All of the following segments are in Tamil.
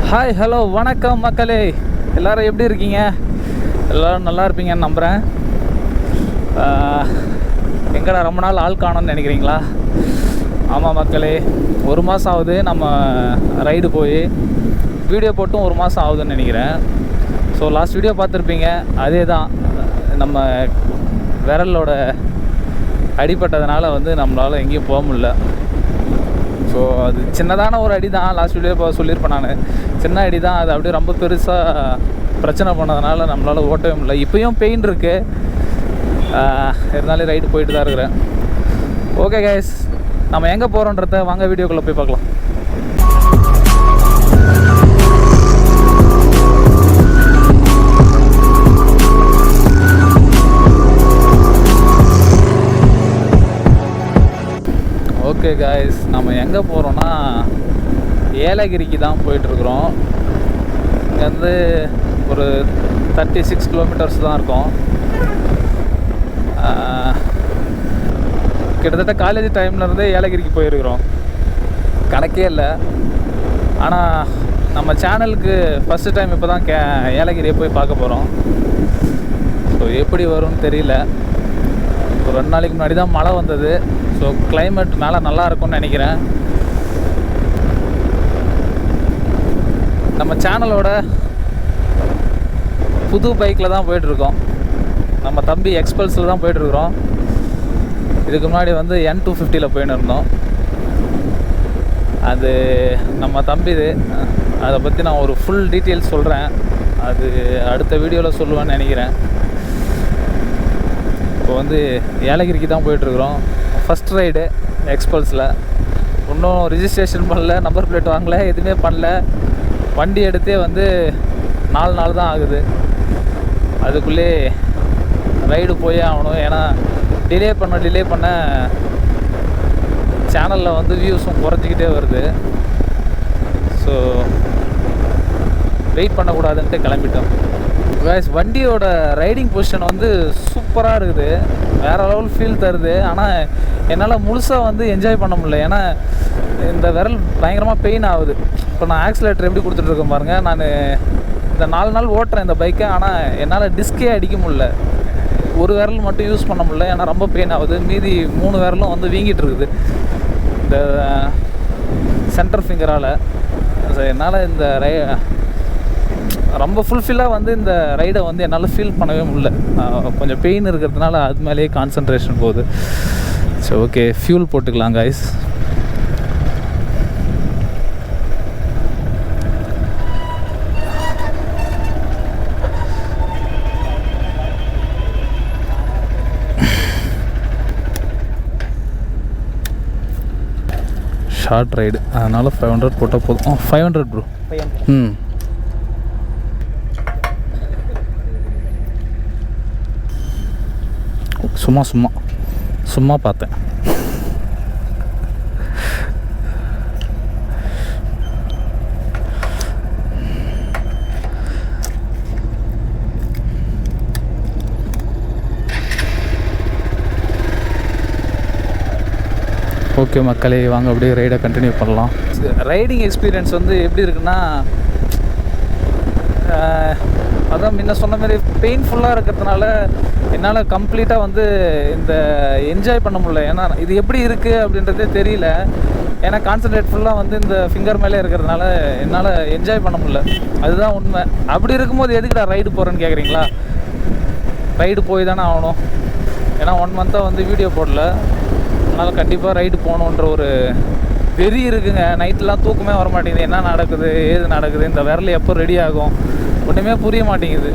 ஹாய் ஹலோ வணக்கம் மக்களே, எல்லோரும் எப்படி இருக்கீங்க? எல்லோரும் நல்லா இருப்பீங்கன்னு நம்புகிறேன். எங்கடா ரொம்ப நாள் ஆள் காணோன்னு நினைக்கிறீங்களா? ஆமாம் மக்களே, 1 மாதம் ஆகுது நம்ம ரைடு போய். வீடியோ போட்டும் 1 மாதம் ஆகுதுன்னு நினைக்கிறேன். ஸோ லாஸ்ட் வீடியோ பார்த்துருப்பீங்க. அதே தான், நம்ம விரலோட அடிப்பட்டதுனால நம்மளால் எங்கேயும் போக முடியல. ஸோ அது சின்னதான ஒரு அடி தான். லாஸ்ட் வீடியோ சொல்லியிருப்பேன் நான், சின்ன அடி தான். அது அப்படியே ரொம்ப பெருசாக பிரச்சனை பண்ணதுனால நம்மளால் ஓட்டவே முடியல. இப்போயும் பெயின் இருக்குது, இருந்தாலும் ரைடு போயிட்டு தான் இருக்கிறேன். ஓகே கைஸ், நம்ம எங்கே போகிறோன்றத வாங்க வீடியோக்குள்ளே போய் பார்க்கலாம். ஓகே காய்ஸ், நம்ம எங்கே போகிறோன்னா ஏலகிரிக்கு தான் போயிட்டுருக்குறோம். இங்கேருந்து ஒரு 36 கிலோமீட்டர்ஸ் தான் இருக்கும். கிட்டத்தட்ட காலேஜ் டைம்லேருந்தே ஏலகிரிக்கு போயிருக்கிறோம், கணக்கே இல்லை. ஆனால் நம்ம சேனலுக்கு ஃபஸ்ட்டு டைம் இப்போ தான் ஏலகிரியை போய் பார்க்க போகிறோம். ஸோ எப்படி வரும்னு தெரியல. ஒரு 2 நாளைக்கு முன்னாடி தான் மழை வந்தது. ஸோ கிளைமேட் மேலே நல்லா இருக்கும்னு நினைக்கிறேன். நம்ம சேனலோட புது பைக்கில் தான் போயிட்டுருக்கோம். நம்ம தம்பி எக்ஸ்பல்ஸில் தான் போயிட்டுருக்குறோம். இதுக்கு முன்னாடி N250 போயின்னு இருந்தோம். அது நம்ம தம்பிது. அதை பற்றி நான் ஒரு ஃபுல் டீட்டெயில்ஸ் சொல்கிறேன், அது அடுத்த வீடியோவில் சொல்லுவேன்னு நினைக்கிறேன். இப்போ ஏலகிரிக்கு தான் போயிட்டுருக்குறோம். First ride எக்ஸ்பல்ஸில். இன்னும் ரிஜிஸ்ட்ரேஷன் பண்ணல, நம்பர் பிளேட் வாங்கலை, எதுவுமே பண்ணல. வண்டி எடுத்தே 4 நாள் தான் ஆகுது. அதுக்குள்ளே ரைடு போயே ஆகணும். ஏன்னா டிலே பண்ண சேனலில் வியூஸும் குறைஞ்சிக்கிட்டே வருது. ஸோ வெயிட் பண்ணக்கூடாதுன்ட்டு கிளம்பிட்டோம். கைஸ், வண்டியோட ரைடிங் பொசிஷன் சூப்பராக இருக்குது, வேறு லெவல் ஃபீல் தருது. ஆனால் என்னால் முழுசாக என்ஜாய் பண்ண முடியல. ஏன்னா இந்த விரல் பயங்கரமாக பெயின் ஆகுது. இப்போ நான் ஆக்சிலேட்டர் எப்படி கொடுத்துட்ருக்கேன் பாருங்கள். நான் இந்த 4 நாள் ஓட்டுறேன் இந்த பைக்கை, ஆனால் என்னால் டிஸ்கே அடிக்க முடியல. ஒரு விரல் மட்டும் யூஸ் பண்ண முடியல, ஏன்னா ரொம்ப பெயின் ஆகுது. மீதி 3 விரலும் வீங்கிட்டு இருக்குது இந்த சென்டர் ஃபிங்கரால். என்னால் இந்த ரொம்ப ஃபுல்ஃபில்லாக இந்த ரைடை என்னால் ஃபீல் பண்ணவே முடியல. கொஞ்சம் பெயின் இருக்கிறதுனால அது மேலேயே கான்சன்ட்ரேஷன் போகுது. சரி, ஓகே, ஃபியூல் போட்டுக்கலாம் காய்ஸ். ஷார்ட் ரைடு, அதனால் 500 போட்டால் போதும். 500 ப்ரோ. சும்மா பார்த்தேன். ஓகே மக்களே, வாங்க அப்படியே ரைடை கண்டினியூ பண்ணலாம். ரைடிங் எக்ஸ்பீரியன்ஸ் எப்படி இருக்குன்னா, அதான் முன்ன சொன்ன மாதிரி பெயின்ஃபுல்லாக இருக்கிறதுனால என்னால் கம்ப்ளீட்டாக இந்த என்ஜாய் பண்ண முடியல. ஏன்னா இது எப்படி இருக்குது அப்படின்றதே தெரியல. ஏன்னா கான்சன்ட்ரேட் ஃபுல்லாக இந்த ஃபிங்கர் மேலே இருக்கிறதுனால என்னால் என்ஜாய் பண்ண முடியல. அதுதான் உண்மை. அப்படி இருக்கும்போது எதுக்குடா ரைடு போகிறேன்னு கேட்குறீங்களா? ரைடு போய் தானே ஆகணும். ஏன்னா 1 மந்த்தாக வீடியோ போடல. அதனால் கண்டிப்பாக ரைடு போகணுன்ற ஒரு வெறி இருக்குங்க. நைட்டெலாம் தூக்கமே வர மாட்டேங்குது. என்ன நடக்குது, ஏது நடக்குது, இந்த விரல் எப்போ ரெடி ஆகும், ஒன்றுமே புரிய மாட்டேங்குது.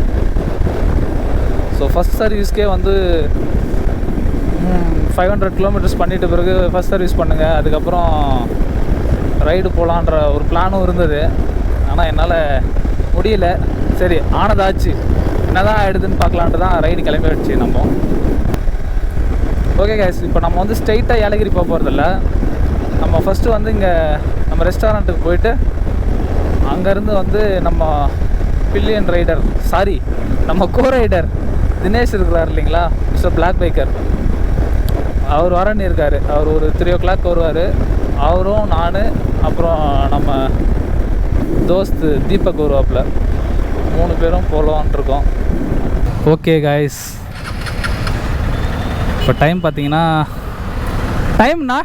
ஸோ ஃபஸ்ட் சர்வீஸ்க்கே 500 கிலோமீட்டர்ஸ் பண்ணிட்ட பிறகு ஃபஸ்ட் சர்வீஸ் பண்ணுங்கள், அதுக்கப்புறம் ரைடு போகலான்ற ஒரு பிளானும் இருந்தது. ஆனால் என்னால் முடியல. சரி, ஆனதாச்சு, என்ன தான் ஆகிடுதுன்னு பார்க்கலான்ட்டு தான் ரைடு கிளம்பி வச்சு நம்ம. ஓகே கைஸ், இப்போ நம்ம ஸ்ட்ரைட்டாக ஏலகிரி போக போகிறதில்ல. நம்ம ஃபஸ்ட்டு இங்கே நம்ம ரெஸ்டாரண்ட்டுக்கு போயிட்டு அங்கேருந்து நம்ம பில்லியன் ரைடர், நம்ம கோ ரைடர் தினேஷ் இருக்கிறார் இல்லைங்களா, Mr.BEARDBIKER, அவர் வரன்னு இருக்கார். அவர் ஒரு 3 o'clock வருவார். அவரும் நான், அப்புறம் நம்ம தோஸ்து தீபக் வருவாப்பில். 3 பேரும் போகலான் இருக்கோம். ஓகே காய்ஸ், இப்போ டைம் பார்த்தீங்கன்னா டைம்ண்ணா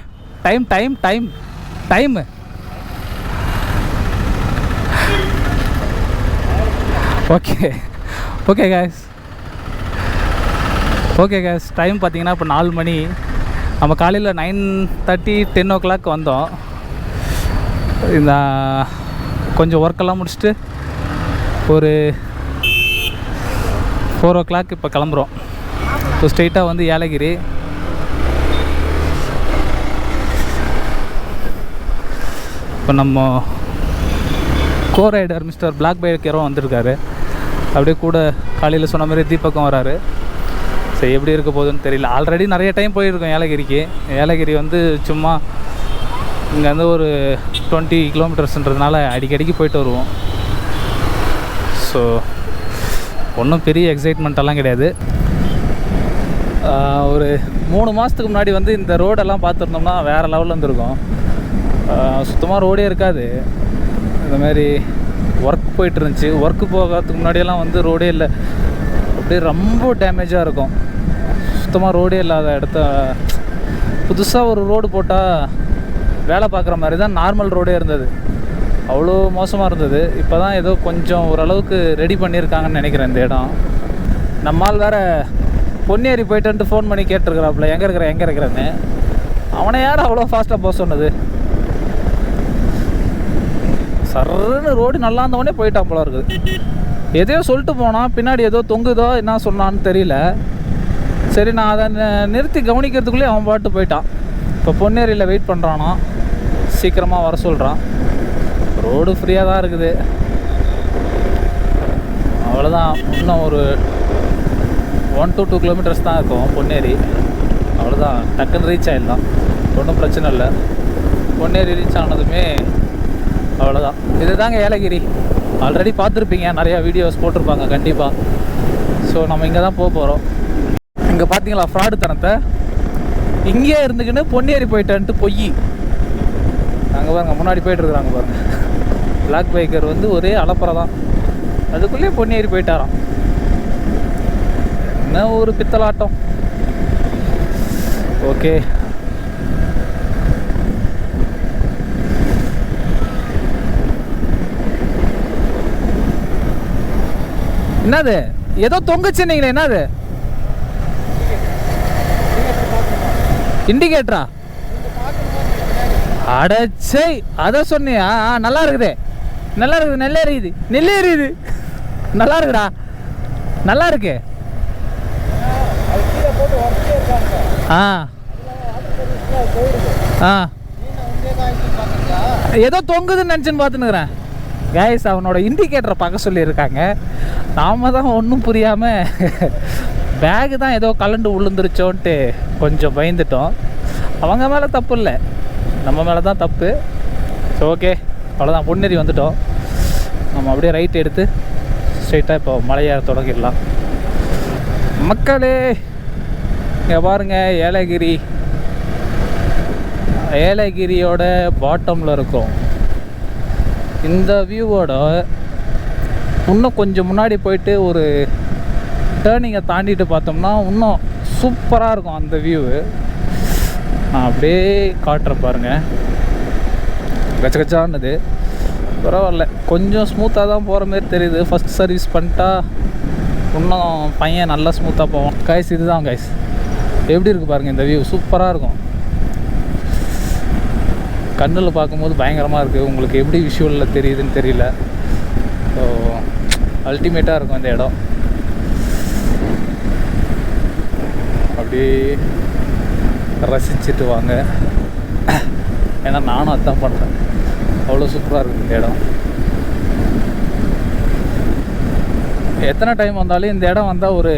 டைமு ஓகே காய்ஸ் டைம் பார்த்தீங்கன்னா இப்போ 4 மணி. நம்ம காலையில் 9:30 10 o'clock வந்தோம். இந்த கொஞ்சம் ஒர்க்கெல்லாம் முடிச்சுட்டு ஒரு 4 o'clock இப்போ கிளம்புறோம். இப்போ ஸ்ட்ரெயிட்டாக வந்து ஏலகிரி. இப்போ நம்ம ரைடர் மிஸ்டர் பிளாக்-பைக்கரும் வந்திருக்காரு. அப்படியே கூட காலையில் சொன்ன மாதிரி தீபக்கும் வராரு. சரி, எப்படி இருக்க போகுதுன்னு தெரியல. ஆல்ரெடி நிறைய டைம் போயிருக்கோம் ஏலகிரிக்கு. ஏலகிரி வந்து சும்மா இங்கேருந்து ஒரு 20 kilometersன்றதுனால அடிக்கடிக்கு போயிட்டு வருவோம். ஸோ ஒன்றும் பெரிய எக்ஸைட்மெண்ட்டெல்லாம் கிடையாது. ஒரு 3 மாதத்துக்கு முன்னாடி வந்து இந்த ரோடெல்லாம் பார்த்துருந்தோம்னா வேறு லெவலில் இருந்திருக்கும். சுத்தமாக ரோடே இருக்காது. இந்தமாரி ஒர்க் போயிட்டு இருந்துச்சு. ஒர்க்கு போகிறதுக்கு முன்னாடியெல்லாம் வந்து ரோடே இல்லை. அப்படியே ரொம்ப டேமேஜாக இருக்கும். சுத்தமாக ரோடே இல்லாத இடத்த புதுசாக ஒரு ரோடு போட்டால் வேலை பார்க்குற மாதிரி தான் நார்மல் ரோடே இருந்தது. அவ்வளோ மோசமாக இருந்தது. இப்போ தான் ஏதோ கொஞ்சம் ஓரளவுக்கு ரெடி பண்ணியிருக்காங்கன்னு நினைக்கிறேன் இந்த இடம். நம்மால் வேறு பொன்னேரி போயிட்டு ஃபோன் பண்ணி கேட்டிருக்கிறாப்புல எங்கே இருக்கிறேன்னு. அவனை யார் அவ்வளோ ஃபாஸ்ட்டாக போக சொன்னது? சர்ன்னு ரோடு நல்லா இருந்தவொடனே போயிட்டான் போல இருக்குது. எதையோ சொல்லிட்டு போனான், பின்னாடி ஏதோ தொங்குதோ என்ன சொன்னான்னு தெரியல. சரி, நான் அதை நிறுத்தி கவனிக்கிறதுக்குள்ளே அவன் பாட்டு போயிட்டான். இப்போ பொன்னேரியில் வெயிட் பண்ணுறானா, சீக்கிரமாக வர சொல்கிறான். ரோடு ஃப்ரீயாக தான் இருக்குது. அவ்வளோதான். இன்னும் ஒரு 1 to 2 kilometers தான் இருக்கும் பொன்னேரி. அவ்வளோதான், டக்குன்னு ரீச் ஆகிடலாம். ஒன்றும் பிரச்சனை இல்லை. பொன்னேரி ரீச் ஆனதுமே அவ்வளோதான். இது தாங்க ஏலகிரி. ஆல்ரெடி பார்த்துருப்பீங்க, நிறையா வீடியோஸ் போட்டிருப்பாங்க கண்டிப்பாக. ஸோ நம்ம இங்கே தான் போக போகிறோம். இங்கே பார்த்தீங்களா ஃப்ராடு தனத்தை? இங்கேயே இருந்துக்கின்னு பொன்னேரி போயிட்டேன்ட்டு பொய். அங்கே பாருங்க, முன்னாடி போயிட்டுருக்குறாங்க பாருங்க. பிளாக்-பைக்கர் வந்து ஒரே அலப்பறை தான். அதுக்குள்ளேயே பொன்னேரி போயிட்டாராம். என்ன ஒரு பித்தலாட்டம். ஓகே, என்னது ஏதோ தொங்குச்சுன்னீங்களே, என்னது இண்டிகேட்டரா? அடச்சை, அதை சொன்னியா? நல்லா இருக்குது, நல்லா இருக்குது. நல்லா இருக்குடா, நல்லா இருக்கு. ஏதோ தொங்குதுன்னு நினச்சின்னு பார்த்துன்னுக்குறேன். கைஸ், அவனோட இண்டிகேட்டரை பார்க்க சொல்லியிருக்காங்க. நாம தான் ஒன்றும் புரியாமல் பேகு தான் ஏதோ கலண்டு விழுந்துருச்சோன்ட்டு கொஞ்சம் பயந்துட்டோம். அவங்க மேலே தப்பு இல்லை, நம்ம மேலே தான் தப்பு. ஸோ ஓகே, அவ்வளோதான். பொன்னேரி வந்துட்டோம். நம்ம அப்படியே ரைட் எடுத்து ஸ்ட்ரைட்டாக இப்போ மலையை தொடங்கிடலாம். மக்களே, இங்கே பாருங்கள், ஏலகிரியோட பாட்டமில் இருக்கும். இந்த வியூவோட இன்னும் கொஞ்சம் முன்னாடி போயிட்டு ஒரு டேர்னிங்கை தாண்டிட்டு பார்த்தோம்னா இன்னும் சூப்பராக இருக்கும் அந்த வியூவு. நான் அப்படியே காட்டுறேன் பாருங்கள். கச்சகச்சானது பரவாயில்ல, கொஞ்சம் ஸ்மூத்தாக தான் போகிற மாதிரி தெரியுது. ஃபஸ்ட் சர்வீஸ் பண்ணிட்டா இன்னும் பையன் நல்லா ஸ்மூத்தாக போவோம். கைஸ், இதுதான் கைஸ், எப்படி இருக்குது பாருங்கள். இந்த வியூ சூப்பராக இருக்கும். கண்ணில் பார்க்கும்போது பயங்கரமாக இருக்குது. உங்களுக்கு எப்படி விஷுவலில் தெரியுதுன்னு தெரியல. ஸோ அல்டிமேட்டாக இருக்கும் இந்த இடம். அப்படியே ரசிச்சுட்டு வாங்க. ஏன்னா நானும் அதுதான் பண்ணுறேன். அவ்வளோ சூப்பராக இருக்குது இந்த இடம். எத்தனை டைம் வந்தாலும் இந்த இடம் வந்தால் ஒரு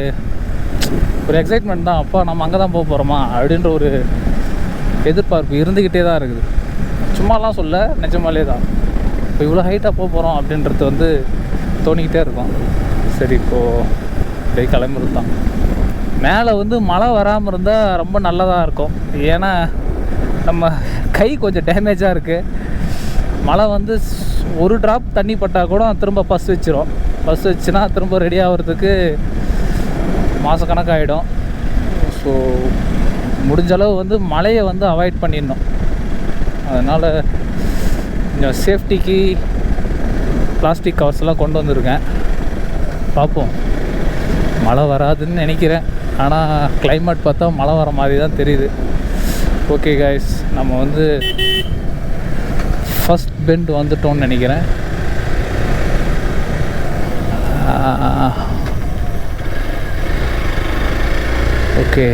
எக்ஸைட்மெண்ட் தான். அப்பா நம்ம அங்கே தான் போக போகிறோமா அப்படின்ற ஒரு எதிர்பார்ப்பு இருந்துக்கிட்டே தான் இருக்குது. சும்மாலாம் சொல்ல, நிஜமாலே தான். இப்போ இவ்வளோ ஹைட்டாக போக போகிறோம் அப்படின்றது வந்து தோணிக்கிட்டே இருக்கும். சரி, இப்போது அப்படியே கிளம்புறது தான். மேலே வந்து மழை வராமல் இருந்தால் ரொம்ப நல்லதாக இருக்கும். ஏன்னா நம்ம கை கொஞ்சம் டேமேஜாக இருக்குது. மழை வந்து ஒரு ட்ராப் தண்ணி பட்டால் கூட திரும்ப பஸ் வச்சிரும். பஸ் வச்சுன்னா திரும்ப ரெடி ஆகிறதுக்கு மாதக்கணக்காகிடும். ஸோ முடிஞ்சளவு வந்து மழையை வந்து அவாய்ட் பண்ணிடணும். அதனால் கொஞ்சம் சேஃப்டிக்கு பிளாஸ்டிக் கவர்ஸ்லாம் கொண்டு வந்திருக்கேன். பார்ப்போம், மழை வராதுன்னு நினைக்கிறேன். ஆனால் கிளைமேட் பார்த்தா மழை வர மாதிரி தான் தெரியுது. ஓகே கைஸ், நம்ம வந்து ஃபஸ்ட் பெண்ட் வந்துட்டோம்னு நினைக்கிறேன். ஓகே,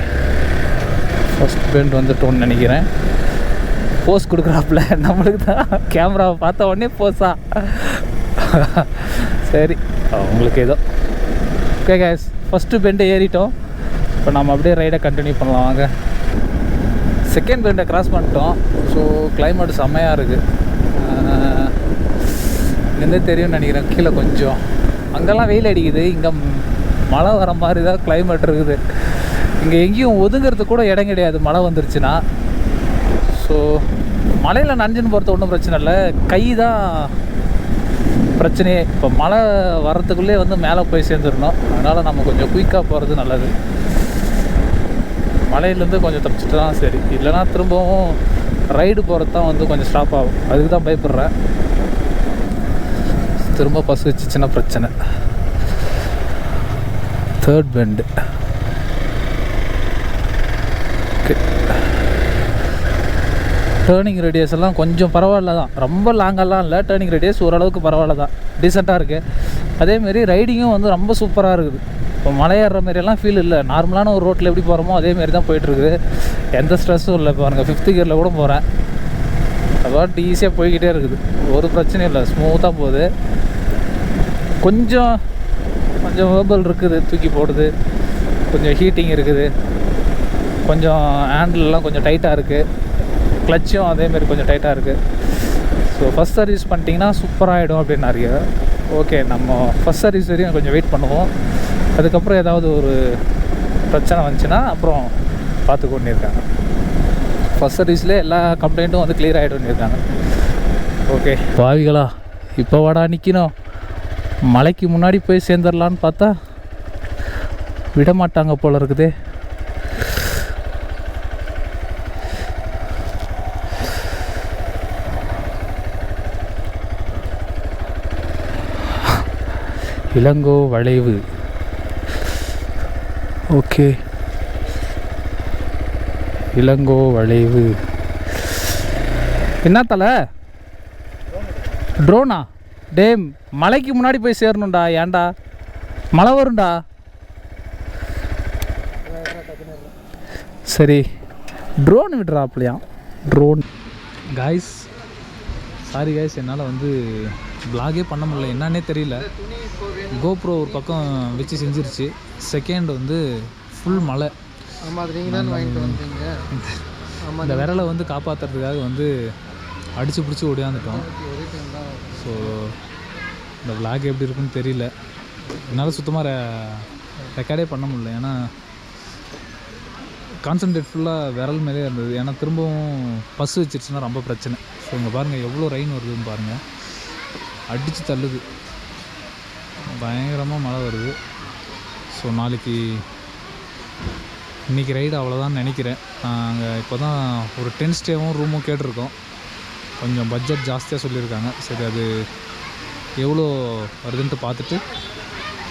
ஃபஸ்ட் பெண்ட் வந்துட்டோம்னு நினைக்கிறேன். போஸ் கொடுக்குறாப்புல நம்மளுக்கு தான். கேமராவை பார்த்த உடனே போஸா? சரி, உங்களுக்கு ஏதோ. ஓகே கைஸ், ஃபஸ்ட்டு பெண்டை ஏறிட்டோம். இப்போ நம்ம அப்படியே ரைடை கண்டினியூ பண்ணலாம் வாங்க. செகண்ட் பெண்டை கிராஸ் பண்ணிட்டோம். ஸோ கிளைமேட் செம்மையாக இருக்குது. இங்கேருந்தே தெரியும்னு நினைக்கிறேன். கீழே கொஞ்சம் அங்கெல்லாம் வெயில் அடிக்குது, இங்கே மழை வர மாதிரி தான் கிளைமேட் இருக்குது. இங்கே எங்கேயும் ஒதுங்கிறதுக்கு கூட இடம் கிடையாது மழை வந்துருச்சுன்னா. ஸோ மழையில் நனைஞ்சுன்னு போகிறது ஒன்றும் பிரச்சனை இல்லை, கை தான் பிரச்சனையே. இப்போ மழை வர்றதுக்குள்ளே வந்து மேலே போய் சேர்ந்துடணும். அதனால் நம்ம கொஞ்சம் குயிக்காக போகிறது நல்லது. மழையிலேருந்து கொஞ்சம் தப்பிச்சுட்டு தான் சரி, இல்லைனா திரும்பவும் ரைடு போகிறது தான் வந்து கொஞ்சம் ஸ்டாப் ஆகும். அதுக்கு தான் பயப்படுறேன். திரும்ப பஸ் வச்சுச்சுன்னா பிரச்சனை. Third bend. Okay, turning radius எல்லாம் கொஞ்சம் பரவாயில்ல தான், ரொம்ப லாங்கெல்லாம் இல்லை. டேர்னிங் ரேடியஸ் ஓரளவுக்கு பரவாயில்ல தான், டீசெண்டாக இருக்குது. அதேமாரி ரைடிங்கும் வந்து ரொம்ப சூப்பராக இருக்குது. இப்போ மலையேற மாரியெல்லாம் ஃபீல் இல்லை. நார்மலான ஒரு ரோட்டில் எப்படி போகிறோமோ அதேமாரி தான் போயிட்டுருக்குது. எந்த ஸ்ட்ரெஸ்ஸும் இல்லை. இப்போ பாருங்கள், 5th கியரில் கூட போகிறேன். அதாவது ஈஸியாக போய்கிட்டே இருக்குது, ஒரு பிரச்சனையும் இல்லை, ஸ்மூத்தாக போகுது. கொஞ்சம் கொஞ்சம் வேர்பல் இருக்குது, தூக்கி போடுது, கொஞ்சம் ஹீட்டிங் இருக்குது, கொஞ்சம் ஹேண்டிலெலாம் கொஞ்சம் டைட்டாக இருக்குது, கிளச்சும் அதேமாரி கொஞ்சம் டைட்டாக இருக்குது. ஸோ ஃபஸ்ட் சர்வீஸ் பண்ணிட்டீங்கன்னா சூப்பராகிடும் அப்படின்னாரு. ஓகே, நம்ம ஃபஸ்ட் சர்வீஸ் வரையும் கொஞ்சம் வெயிட் பண்ணுவோம். அதுக்கப்புறம் ஏதாவது ஒரு பிரச்சனை வந்துச்சுன்னா அப்புறம் பார்த்துக்கொண்டு இருக்காங்க. ஃபஸ்ட் சர்வீஸ்லேயே எல்லா கம்ப்ளைண்ட்டும் வந்து கிளியர் ஆகிடும்னு இருக்காங்க. ஓகே பாவிகளா, இப்போ வாடா நிற்கணும், மலைக்கு முன்னாடி போய் சேர்ந்துடலான்னு பார்த்தா விட மாட்டாங்க போல இருக்குதே. இளங்கோ வளைவு. ஓகே, இளங்கோ வளைவு. என்ன தலை ட்ரோனா? டேம், மலைக்கு முன்னாடி போய் சேரணும்டா. ஏன்டா மழை வரும்டா. சரி, ட்ரோன் விடுறாப்லையா? ட்ரோன் காய்ஸ், சாரி காய்ஸ், என்னால் வந்து வ்ளாகே பண்ண முடியல, என்னன்னே தெரியல. கோப்ரோ ஒரு பக்கம் வச்சு செஞ்சிருச்சு. செகண்ட் வந்து ஃபுல் மழை. இந்த விரலை வந்து காப்பாற்றுறதுக்காக வந்து அடித்து பிடிச்சி ஓடியாந்துட்டோம். ஸோ இந்த வ்ளாக் எப்படி இருக்குன்னு தெரியல. என்னால் சுத்தமாக ரெக்கார்டே பண்ண முடியல. ஏன்னா கான்சன்ட்ரேட் ஃபுல்லாக விரல் மேலே இருந்தது. ஏன்னா திரும்பவும் பஸ் வச்சிருச்சுன்னா ரொம்ப பிரச்சனை. ஸோ இங்கே பாருங்கள் எவ்வளோ ரெயின் வருதுன்னு பாருங்கள், அடித்து தள்ளுது, பயங்கரமாக மழை வருது. ஸோ இன்றைக்கி ரைடு அவ்வளோதான் நினைக்கிறேன். நாங்கள் இப்போ தான் ஒரு 10 ஸ்டேவும் ரூமும் கேட்டிருக்கோம். கொஞ்சம் பட்ஜெட் ஜாஸ்தியாக சொல்லியிருக்காங்க. சரி, அது எவ்வளோ வருதுன்ட்டு பார்த்துட்டு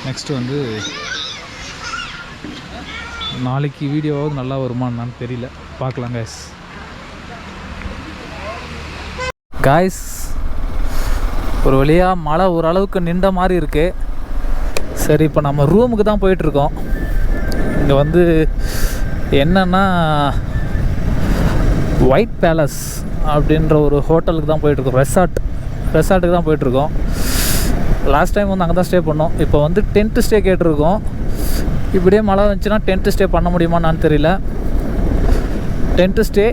நெக்ஸ்ட்டு வந்து நாளைக்கு வீடியோவாவது நல்லா வருமானு தெரியல, பார்க்கலாம் காய்ஸ். காய்ஸ், ஒரு வழியாக மழை ஓரளவுக்கு நின்ற மாதிரி இருக்குது. சரி, இப்போ நம்ம ரூமுக்கு தான் போயிட்டுருக்கோம். இங்கே வந்து என்னென்னா ஒயிட் பேலஸ் அப்படின்ற ஒரு ஹோட்டலுக்கு தான் போயிட்டுருக்கோம். ரெசார்ட்டுக்கு தான் போயிட்டுருக்கோம். லாஸ்ட் டைம் வந்து அங்கே தான் ஸ்டே பண்ணோம். இப்போ வந்து டென்ட்டு ஸ்டே கேட்டிருக்கோம். இப்படியே மழை வந்துச்சுன்னா டென்ட்டு ஸ்டே பண்ண முடியுமான்னு தெரியல. Tent stay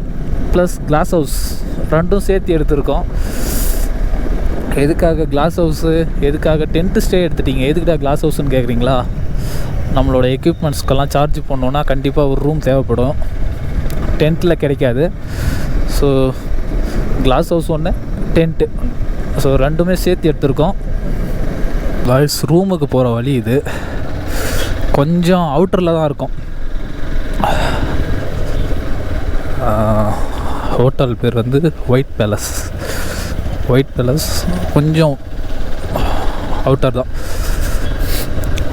plus glass house ரெண்டும் சேர்த்து எடுத்திருக்கோம். எதுக்காக கிளாஸ் ஹவுஸு, எதுக்காக டென்ட்டு ஸ்டே எடுத்துட்டீங்க, எதுக்குடா கிளாஸ் ஹவுஸ்ன்னு கேட்குறீங்களா? நம்மளோட எக்யூப்மெண்ட்ஸ்க்கெல்லாம் சார்ஜ் பண்ணோன்னா கண்டிப்பாக ஒரு ரூம் தேவைப்படும், டென்ட்டில் கிடைக்காது. ஸோ கிளாஸ் ஹவுஸ் ஒன்று, டென்ட்டு. ஸோ ரெண்டுமே சேர்த்து எடுத்திருக்கோம். பாய்ஸ் ரூமுக்கு போகிற வழி இது. கொஞ்சம் அவுட்டரில் தான் இருக்கும். ஹோட்டல் பேர் வந்து ஒயிட் பேலஸ். ஒயிட் பேலஸ் கொஞ்சம் அவுட்டர் தான்.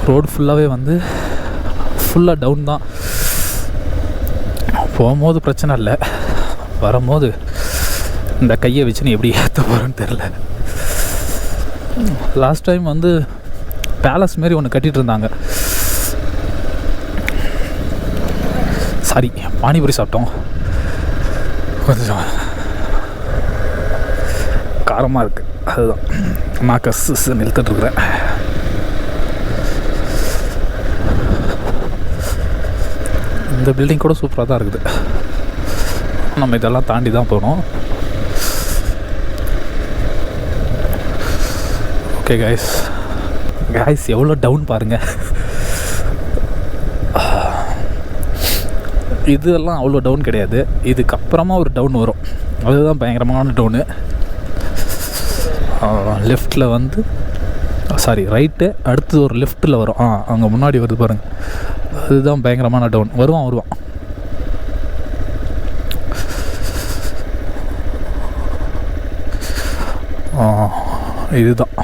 ரோடு ஃபுல்லாகவே வந்து ஃபுல்லாக டவுன் தான். போகும்போது பிரச்சனை இல்லை, வரும்போது இந்த கையை வச்சுன்னு எப்படி ஏற்ற போகிறேன்னு தெரில. லாஸ்ட் டைம் வந்து பேலஸ் மாரி ஒன்று கட்டிகிட்டு இருந்தாங்க. சாரி, பானிபூரி சாப்பிட்டோம். கொஞ்சம் காரமாக இருக்குது, அதுதான் நான் கசு நிறுத்திட்டுருக்குறேன். இந்த பில்டிங் கூட சூப்பராக தான் இருக்குது. நம்ம இதெல்லாம் தாண்டி தான் போகணும். ஓகே கைஸ் எவ்வளோ டவுன் பாருங்கள். இதெல்லாம் அவ்வளோ டவுன் கிடையாது. இதுக்கப்புறமா ஒரு டவுன் வரும், அதுதான் பயங்கரமான டவுனு. லெஃப்டில் வந்து சாரி ரைட்டு, அடுத்தது ஒரு லெஃப்ட்டில் வரும். அங்கே முன்னாடி வருது பாருங்கள், அதுதான் பயங்கரமான டவுன். வருவான் இதுதான்.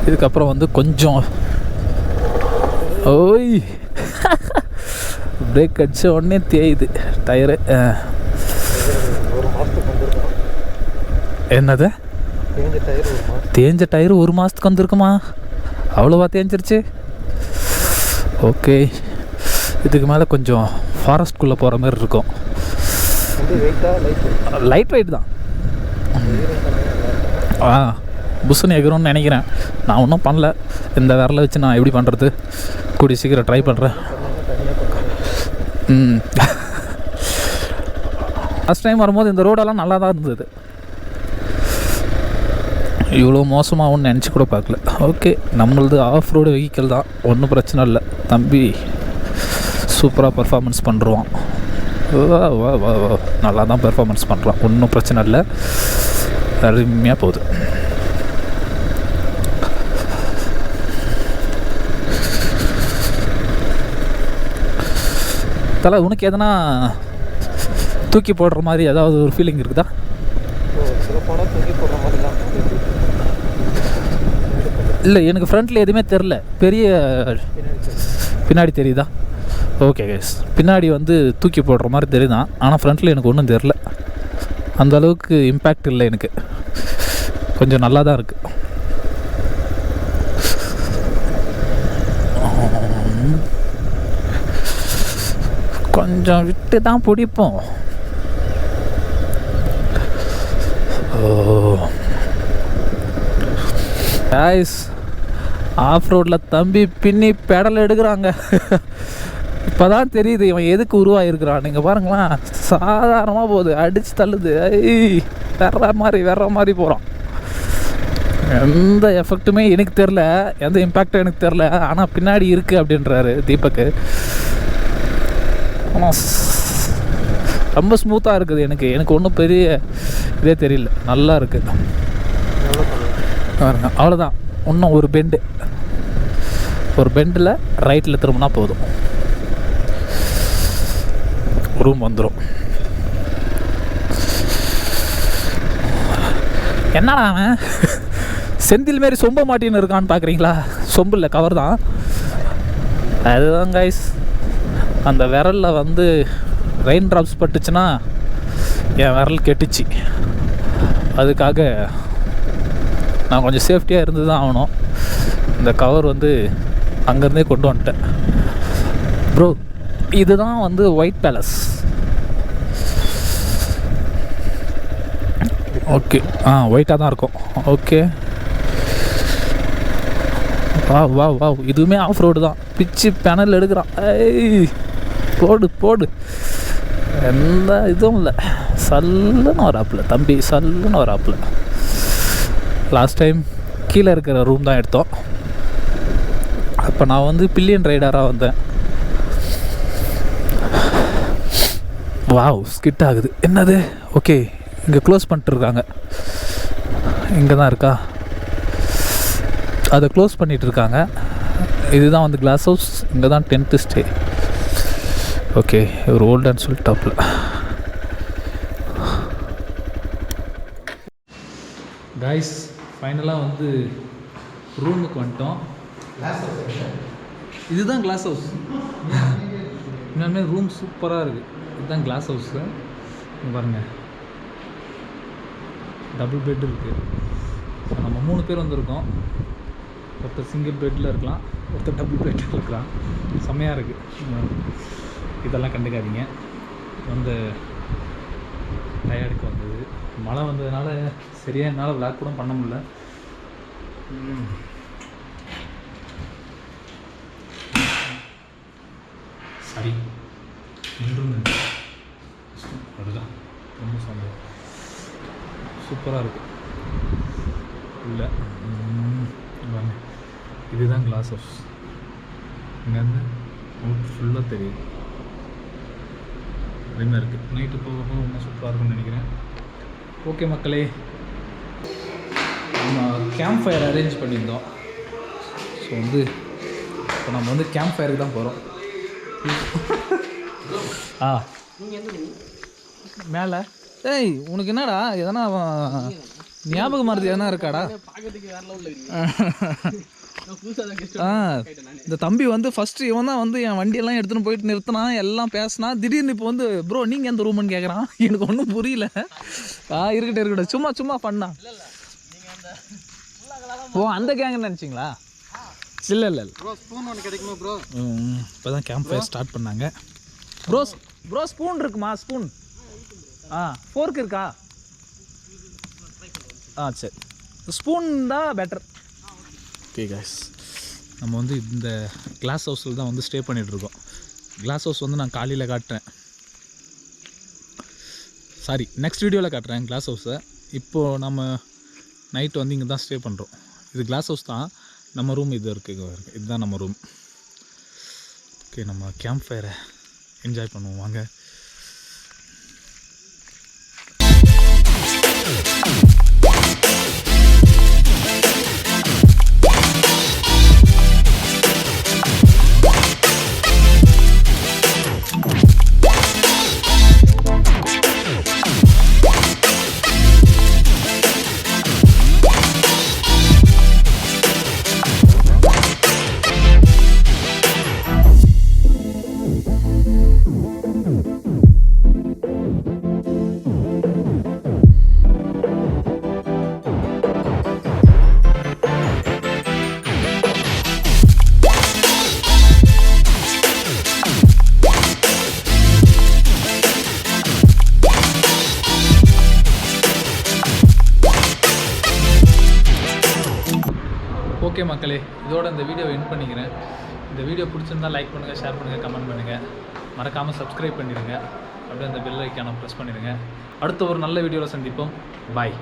இதுக்கப்புறம் வந்து கொஞ்சம் ஓய் பிரேக் அடிச்ச உடனே தேயுது டயரு. என்னது தேஞ்ச டயரு 1 மாதத்துக்கு வந்திருக்குமா? அவ்வளோவா தேஞ்சிருச்சு? ஓகே, இதுக்கு மேலே கொஞ்சம் ஃபாரஸ்ட்குள்ளே போகிற மாதிரி இருக்கும். லைட் வெயிட் தான். புஷ்ஷுன்னு எகிறோன்னு நினைக்கிறேன். நான் ஒன்றும் பண்ணல. இந்த விரலை வச்சு நான் எப்படி பண்ணுறது, கூடிய சீக்கிரம் ட்ரை பண்ணுறேன். லாஸ்ட் டைம் வரும்போது இந்த ரோடெல்லாம் நல்லா தான் இருந்தது. இவ்வளோ மோசமாகும்னு நினச்சி கூட பார்க்கல. ஓகே, நம்மளது ஆஃப் ரோடு வெஹிக்கிள் தான், ஒன்றும் பிரச்சனை இல்லை. தம்பி சூப்பராக பர்ஃபார்மன்ஸ் பண்ணுறான். வா நல்லா தான் பெர்ஃபார்மன்ஸ் பண்ணுறான், ஒன்றும் பிரச்சனை இல்லை, அருமையாக போகுது. தலை, உனக்கு எதனா தூக்கி போடுற மாதிரி ஏதாவது ஒரு ஃபீலிங் இருக்குதா? இல்லை, எனக்கு ஃப்ரண்ட்டில் எதுவுமே தெரில. பெரிய பின்னாடி தெரியுதா? ஓகே கைஸ், பின்னாடி வந்து தூக்கி போடுற மாதிரி தெரியுதான். ஆனால் ஃப்ரண்ட்டில் எனக்கு ஒன்றும் தெரில. அந்தளவுக்கு இம்பேக்ட் இல்லை எனக்கு. கொஞ்சம் நல்லா தான் இருக்குது. கொஞ்சம் விட்டு தான் பிடிப்போம். கைஸ், ஆஃப் ரோட்டில் தம்பி பின்னி பெடல் எடுக்கிறாங்க. இப்போ தான் தெரியுது இவன் எதுக்கு உருவாகிருக்கிறான். நீங்கள் பாருங்களேன், சாதாரணமாக போகுது, அடித்து தள்ளுது. வேற மாதிரி போகிறான். எந்த எஃபெக்ட்டுமே எனக்கு தெரில, எந்த இம்பேக்டும் எனக்கு தெரில. ஆனால் பின்னாடி இருக்குது அப்படின்றாரு தீபக்கு. ஆனால் ரொம்ப ஸ்மூத்தாக இருக்குது. எனக்கு ஒன்றும் பெரிய இதே தெரியல, நல்லா இருக்குது. அவ்வளோதான், இன்னும் ஒரு பெண்டில் ரைட்டில் திரும்பினா போதும், ரூம் வந்துடும். என்னடா அவன் செந்தில் மாரி சொம்ப மாட்டின்னு இருக்கான்னு பார்க்குறீங்களா? சொம்பு இல்லை, கவர் தான். அதுதான் கைஸ், அந்த விரலில் வந்து ரெயின் ட்ராப்ஸ் பட்டுச்சுன்னா என் விரல் கெட்டுச்சு. அதுக்காக நான் கொஞ்சம் சேஃப்டியாக இருந்து தான் ஆகணும். இந்த கவர் வந்து அங்கேருந்தே கொண்டு வந்துட்டேன். ப்ரோ, இதுதான் வந்து ஒயிட் பேலஸ். ஓகே, ஒயிட்டாக தான் இருக்கும். ஓகே, வா இதுவுமே ஆஃப் ரோடு தான். பிச்சு பேனல் எடுக்கிறான். போடு எந்த இதுவும் இல்லை. சல்லுன்னு வராப்பில் தம்பி, சல்லுன்னு வராப்பில். லாஸ்ட் டைம் கீழே இருக்கிற ரூம் தான் எடுத்தோம். அப்போ நான் வந்து பில்லியன் ரைடராக வந்தேன். வாவ், ஸ்கிட் ஆகுது. என்னது? ஓகே, இங்கே க்ளோஸ் பண்ணிட்டுருக்காங்க. இங்கே தான் இருக்கா, அதை க்ளோஸ் பண்ணிகிட்ருக்காங்க. இதுதான் வந்து கிளாஸ் ஹவுஸ். இங்கே தான் 10th ஸ்டே. ஓகே, ஒரு ஓல்டன் சொல் டாப்பில். கைஸ், ஃபைனலாக வந்து ரூமுக்கு வந்துட்டோம். இதுதான் கிளாஸ் ஹவுஸ். இன்னுமே ரூம் சூப்பராக இருக்குது. இதுதான் கிளாஸ் ஹவுஸு. பாருங்கள், டபுள் பெட் இருக்குது. நம்ம 3 பேர் வந்திருக்கோம். ஒருத்தர் சிங்கிள் பெட்டில் இருக்கலாம், ஒருத்தர் டபுள் பெட்டில் இருக்கலாம். செம்மையாக இருக்குது. இதெல்லாம் கண்டுக்காதீங்க. வந்து டயர்டுக்கு வந்தது, மழை வந்ததுனால சரியாக என்னால் விளாக் கூட பண்ண முடியல. சரி, அதுதான் ரொம்ப சந்தோஷம். சூப்பராக இருக்குது இல்லை. இதுதான் கிளாஸ் ஹவுஸ். இங்கேருந்து அவுட் ஃபுல்லாக தெரியுது. அதுமாதிரி இருக்குது. நைட்டு போக போக இன்னும் சூப்பராக இருக்கும்னு நினைக்கிறேன். ஓகே மக்களே, நம்ம கேம்ப் ஃபயர் அரேஞ்ச் பண்ணியிருந்தோம். ஸோ வந்து இப்போ நம்ம வந்து கேம்ப் ஃபயருக்கு தான் போகிறோம். மேலே. ஏய், உனக்கு என்னடா எதனா ஞாபகம் மறதி எதனா இருக்காடா? இந்த தம்பி வந்து ஃபஸ்ட்டு இவன் தான் வந்து என் வண்டியெல்லாம் எடுத்துன்னு போயிட்டு நிறுத்தினான், எல்லாம் பேசினான். திடீர்னு இப்போ வந்து ப்ரோ நீங்கள் எந்த ரூம்னு கேட்குறான். எனக்கு ஒன்றும் புரியல. இருக்கட்டும், சும்மா பண்ணா. ஓ, அந்த கேங்குன்னு நினச்சிங்களா? இல்லை இப்போ தான் கேம்ப் ஃபயர் ஸ்டார்ட் பண்ணாங்க. ப்ரோ ஸ்பூன் இருக்குமா? ஸ்பூன் ஃபோர்க் இருக்கா? சரி, ஸ்பூன் தான் பெட்டர். ஓகே கைஸ், நம்ம வந்து இந்த கிளாஸ் ஹவுஸில் தான் வந்து ஸ்டே பண்ணிகிட்ருக்கோம். கிளாஸ் ஹவுஸ் வந்து நான் காலையில் காட்டுறேன். சாரி, நெக்ஸ்ட் வீடியோவில் காட்டுறேன் கிளாஸ் ஹவுஸை. இப்போது நம்ம நைட்டு வந்து இங்கே தான் ஸ்டே பண்ணுறோம். இது கிளாஸ் ஹவுஸ் தான். நம்ம ரூம் இது இருக்குது. இதுதான் நம்ம ரூம். ஓகே, நம்ம கேம்ப் ஃபயரை என்ஜாய் பண்ணுவோம் வாங்க. ஓகே மக்களே, இதோட இந்த வீடியோவை எண்ட் பண்ணிக்கிறேன். இந்த வீடியோ பிடிச்சிருந்தால் லைக் பண்ணுங்கள், ஷேர் பண்ணுங்கள், கமெண்ட் பண்ணுங்கள். மறக்காமல் சப்ஸ்கிரைப் பண்ணிடுங்க. அப்படியே அந்த பெல் ஐக்கானை ப்ரெஸ் பண்ணிடுங்க. அடுத்த ஒரு நல்ல வீடியோவில் சந்திப்போம். பாய்.